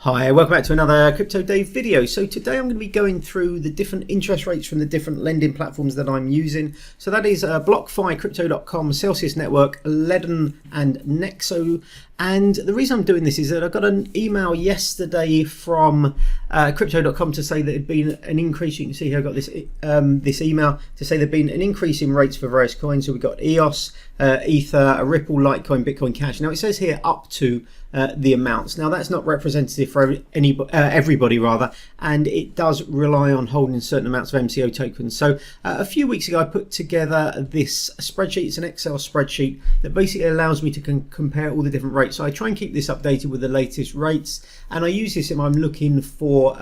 Hi, welcome back to another Crypto Dave video. So today I'm going to be going through the different interest rates from the different lending platforms that I'm using. So that is BlockFi, Crypto.com, Celsius Network, Ledn and Nexo. And the reason I'm doing this is that I got an email yesterday from Crypto.com to say that there'd been an increase. You can see here I've got this this email to say there'd been an increase in rates for various coins. So we've got EOS, Ether, Ripple, Litecoin, Bitcoin Cash. Now it says here up to the amounts. Now that's not representative for everybody rather, and it does rely on holding certain amounts of MCO tokens. So a few weeks ago I put together this spreadsheet. It's an Excel spreadsheet that basically allows me to compare all the different rates. So I try and keep this updated with the latest rates, and I use this if I'm looking for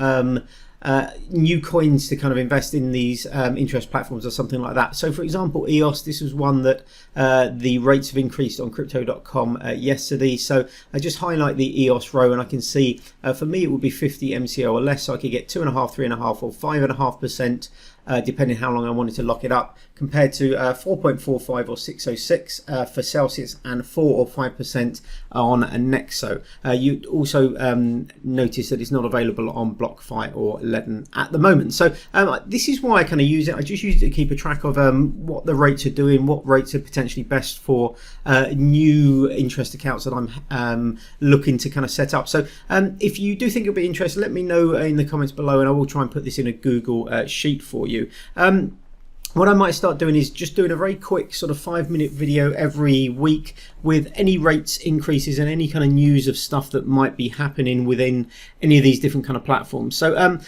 new coins to kind of invest in these interest platforms or something like that. So for example, EOS, this was one that the rates have increased on crypto.com yesterday. So I just highlight the EOS row and I can see for me it would be 50 MCO or less, so I could get 2.5%, 3.5% or 5.5%. Depending how long I wanted to lock it up, compared to 4.45 or 606 for Celsius and 4 or 5% on Nexo. You also notice that it's not available on BlockFi or Ledn at the moment. So this is why I kind of use it. I just use it to keep a track of what the rates are doing, what rates are potentially best for new interest accounts that I'm looking to kind of set up. So if you do think it'll be interesting, let me know in the comments below, and I will try and put this in a Google sheet for you. What I might start doing is just doing a very quick sort of 5-minute video every week with any rates increases and any kind of news of stuff that might be happening within any of these different kind of platforms. So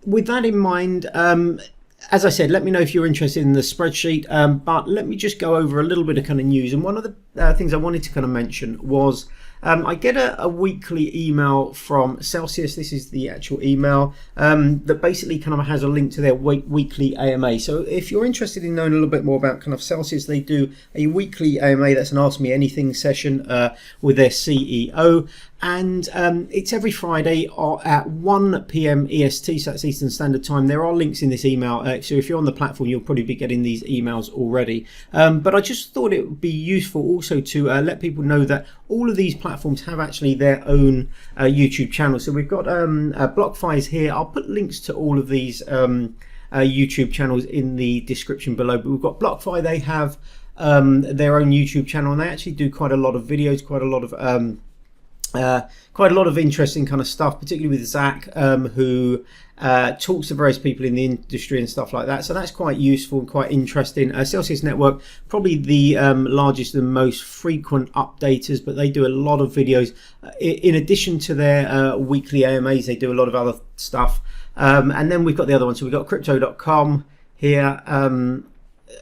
with that in mind, as I said, let me know if you're interested in the spreadsheet, but let me just go over a little bit of kind of news. And one of the things I wanted to kind of mention was I get a weekly email from Celsius. This is the actual email that basically kind of has a link to their weekly AMA. So if you're interested in knowing a little bit more about kind of Celsius, they do a weekly AMA. That's an Ask Me Anything session with their CEO. And it's every Friday at 1 p.m. EST, so that's Eastern Standard Time. There are links in this email, so if you're on the platform, you'll probably be getting these emails already. But I just thought it would be useful also to let people know that all of these platforms have actually their own YouTube channels. So we've got BlockFi's here. I'll put links to all of these YouTube channels in the description below. But we've got BlockFi. They have their own YouTube channel, and they actually do quite a lot of videos, quite a lot of interesting kind of stuff, particularly with Zach, who talks to various people in the industry and stuff like that. So that's quite useful and quite interesting. Celsius Network, probably the largest and most frequent updaters, but they do a lot of videos. In addition to their weekly AMAs, they do a lot of other stuff. And then we've got the other one. So we've got Crypto.com here.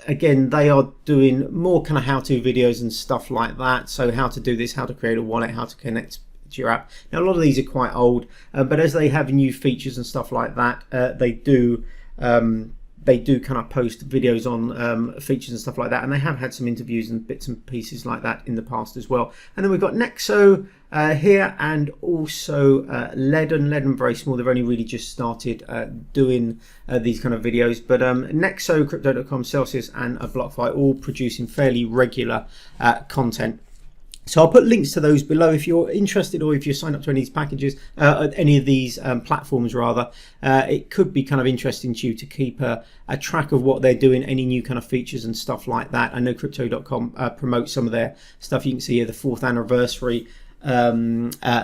Again, they are doing more kind of how-to videos and stuff like that. So how to do this, how to create a wallet, how to connect to your app. Now a lot of these are quite old, but as they have new features and stuff like that, they do kind of post videos on features and stuff like that, and they have had some interviews and bits and pieces like that in the past as well. And then we've got Nexo here, and also Ledn, very small. They've only really just started doing these kind of videos, but Nexo, Crypto.com, Celsius and BlockFi all producing fairly regular content. So I'll put links to those below if you're interested, or if you sign up to any of these packages, any of these platforms rather. It could be kind of interesting to you to keep a track of what they're doing, any new kind of features and stuff like that. I know Crypto.com promotes some of their stuff. You can see here the 4th anniversary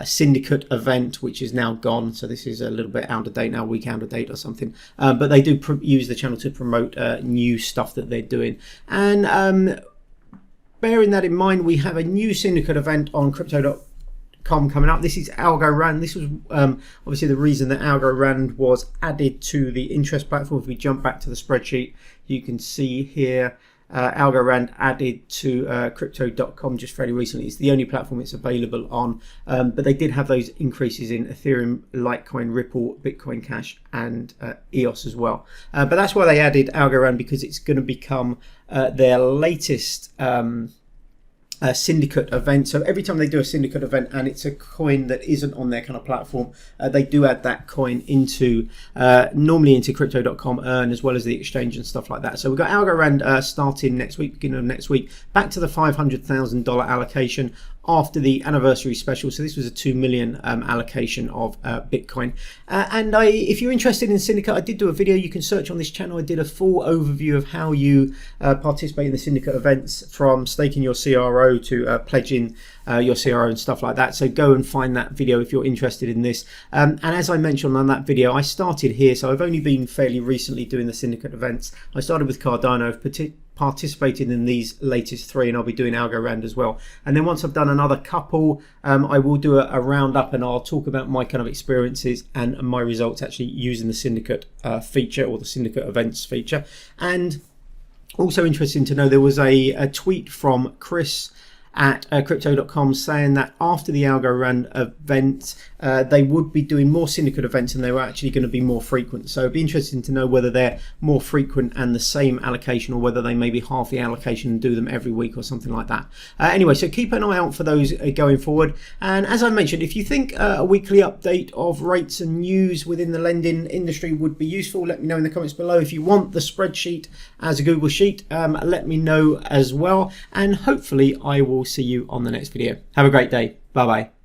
syndicate event, which is now gone. So this is a little bit out of date now, a week out of date or something. But they do use the channel to promote new stuff that they're doing. And bearing that in mind, we have a new syndicate event on Crypto.com coming up. This is Algorand. This was obviously the reason that Algorand was added to the interest platform. If we jump back to the spreadsheet, you can see here Algorand added to Crypto.com just fairly recently. It's the only platform it's available on, but they did have those increases in Ethereum, Litecoin, Ripple, Bitcoin Cash and EOS as well. But that's why they added Algorand, because it's going to become their latest syndicate event. So every time they do a syndicate event and it's a coin that isn't on their kind of platform, they do add that coin into normally into crypto.com earn, as well as the exchange and stuff like that. So we've got Algorand starting next week, beginning of next week, back to the $500,000 allocation after the anniversary special. So this was a 2 million allocation of Bitcoin. If you're interested in Syndicate, I did do a video. You can search on this channel. I did a full overview of how you participate in the Syndicate events, from staking your CRO to pledging your CRO and stuff like that. So go and find that video if you're interested in this. And as I mentioned on that video, I started here. So I've only been fairly recently doing the Syndicate events. I started with Cardano, participated in these latest 3, and I'll be doing Algorand as well. And then once I've done another couple, I will do a roundup, and I'll talk about my kind of experiences and my results actually using the Syndicate feature, or the Syndicate events feature. And also interesting to know, there was a tweet from Chris at crypto.com saying that after the Algorand event, they would be doing more Syndicate events, and they were actually going to be more frequent. So it'd be interesting to know whether they're more frequent and the same allocation, or whether they maybe half the allocation and do them every week or something like that. Anyway, so keep an eye out for those going forward. And as I mentioned, if you think a weekly update of rates and news within the lending industry would be useful, let me know in the comments below. If you want the spreadsheet as a Google Sheet, let me know as well. And hopefully I will see you on the next video. Have a great day. Bye bye.